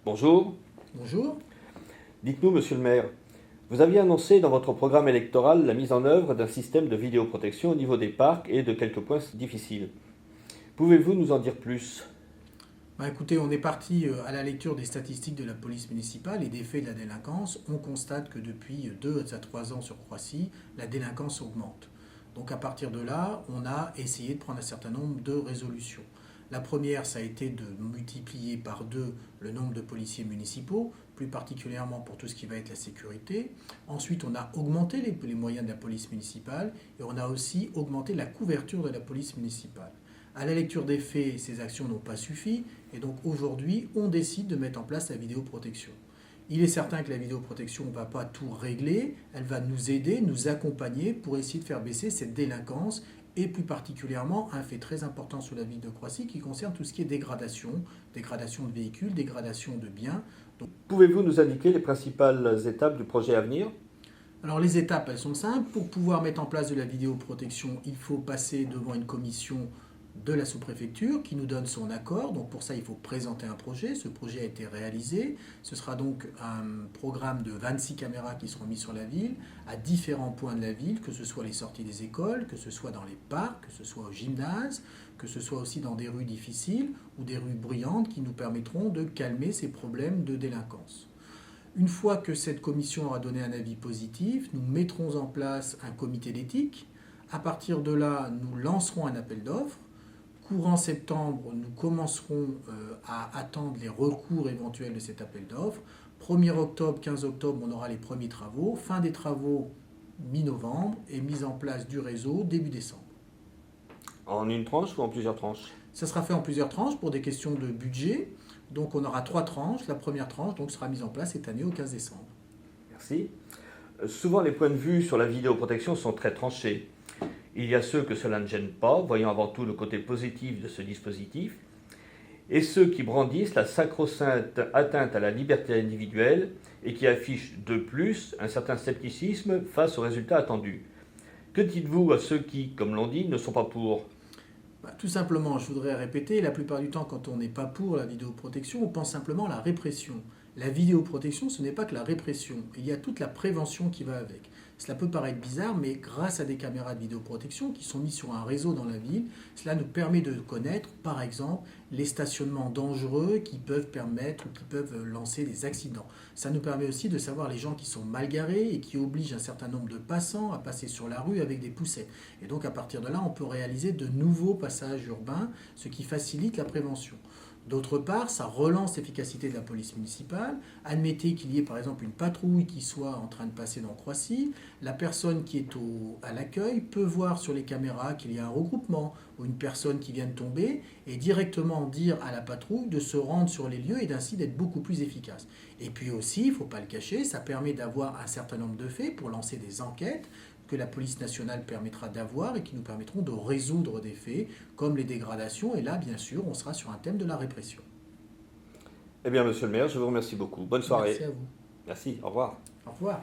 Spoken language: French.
Bonjour. Bonjour. Dites-nous, monsieur le maire, vous aviez annoncé dans votre programme électoral la mise en œuvre d'un système de vidéoprotection au niveau des parcs et de quelques points difficiles. Pouvez-vous nous en dire plus? Écoutez, on est parti à la lecture des statistiques de la police municipale et des faits de la délinquance. On constate que depuis 2 à 3 ans sur Croissy, la délinquance augmente. Donc à partir de là, on a essayé de prendre un certain nombre de résolutions. La première, ça a été de multiplier par 2 le nombre de policiers municipaux, plus particulièrement pour tout ce qui va être la sécurité. Ensuite, on a augmenté les moyens de la police municipale et on a aussi augmenté la couverture de la police municipale. À la lecture des faits, ces actions n'ont pas suffi et donc aujourd'hui, on décide de mettre en place la vidéoprotection. Il est certain que la vidéoprotection ne va pas tout régler, elle va nous aider, nous accompagner pour essayer de faire baisser cette délinquance et plus particulièrement un fait très important sur la ville de Croissy qui concerne tout ce qui est dégradation, dégradation de véhicules, dégradation de biens. Pouvez-vous nous indiquer les principales étapes du projet à venir? Alors les étapes, elles sont simples. Pour pouvoir mettre en place de la vidéoprotection, il faut passer devant une commission de la sous-préfecture qui nous donne son accord. Donc pour ça, il faut présenter un projet. Ce projet a été réalisé. Ce sera donc un programme de 26 caméras qui seront mises sur la ville, à différents points de la ville, que ce soit les sorties des écoles, que ce soit dans les parcs, que ce soit au gymnase, que ce soit aussi dans des rues difficiles ou des rues bruyantes qui nous permettront de calmer ces problèmes de délinquance. Une fois que cette commission aura donné un avis positif, nous mettrons en place un comité d'éthique. À partir de là, nous lancerons un appel d'offres. Courant septembre, nous commencerons à attendre les recours éventuels de cet appel d'offres. 1er octobre, 15 octobre, on aura les premiers travaux. Fin des travaux mi-novembre et mise en place du réseau début décembre. En une tranche ou en plusieurs tranches? Ça sera fait en plusieurs tranches pour des questions de budget. Donc on aura 3 tranches. La première tranche donc, sera mise en place cette année au 15 décembre. Merci. Souvent, les points de vue sur la vidéoprotection sont très tranchés. Il y a ceux que cela ne gêne pas, voyant avant tout le côté positif de ce dispositif, et ceux qui brandissent la sacro-sainte atteinte à la liberté individuelle et qui affichent de plus un certain scepticisme face aux résultats attendus. Que dites-vous à ceux qui, comme l'on dit, ne sont pas pour? Tout simplement, je voudrais répéter, la plupart du temps, quand on n'est pas pour la vidéoprotection, on pense simplement à la répression. La vidéoprotection, ce n'est pas que la répression. Il y a toute la prévention qui va avec. Cela peut paraître bizarre, mais grâce à des caméras de vidéoprotection qui sont mises sur un réseau dans la ville, cela nous permet de connaître, par exemple, les stationnements dangereux qui peuvent permettre ou qui peuvent lancer des accidents. Ça nous permet aussi de savoir les gens qui sont mal garés et qui obligent un certain nombre de passants à passer sur la rue avec des poussettes. Et donc à partir de là, on peut réaliser de nouveaux passages urbains, ce qui facilite la prévention. D'autre part, ça relance l'efficacité de la police municipale. Admettez qu'il y ait par exemple une patrouille qui soit en train de passer dans Croissy. La personne qui est à l'accueil peut voir sur les caméras qu'il y a un regroupement ou une personne qui vient de tomber et directement dire à la patrouille de se rendre sur les lieux et d'ainsi d'être beaucoup plus efficace. Et puis aussi, il ne faut pas le cacher, ça permet d'avoir un certain nombre de faits pour lancer des enquêtes que la police nationale permettra d'avoir et qui nous permettront de résoudre des faits comme les dégradations. Et là, bien sûr, on sera sur un thème de la répression. Eh bien, monsieur le maire, je vous remercie beaucoup. Bonne soirée. Merci à vous. Merci, au revoir. Au revoir.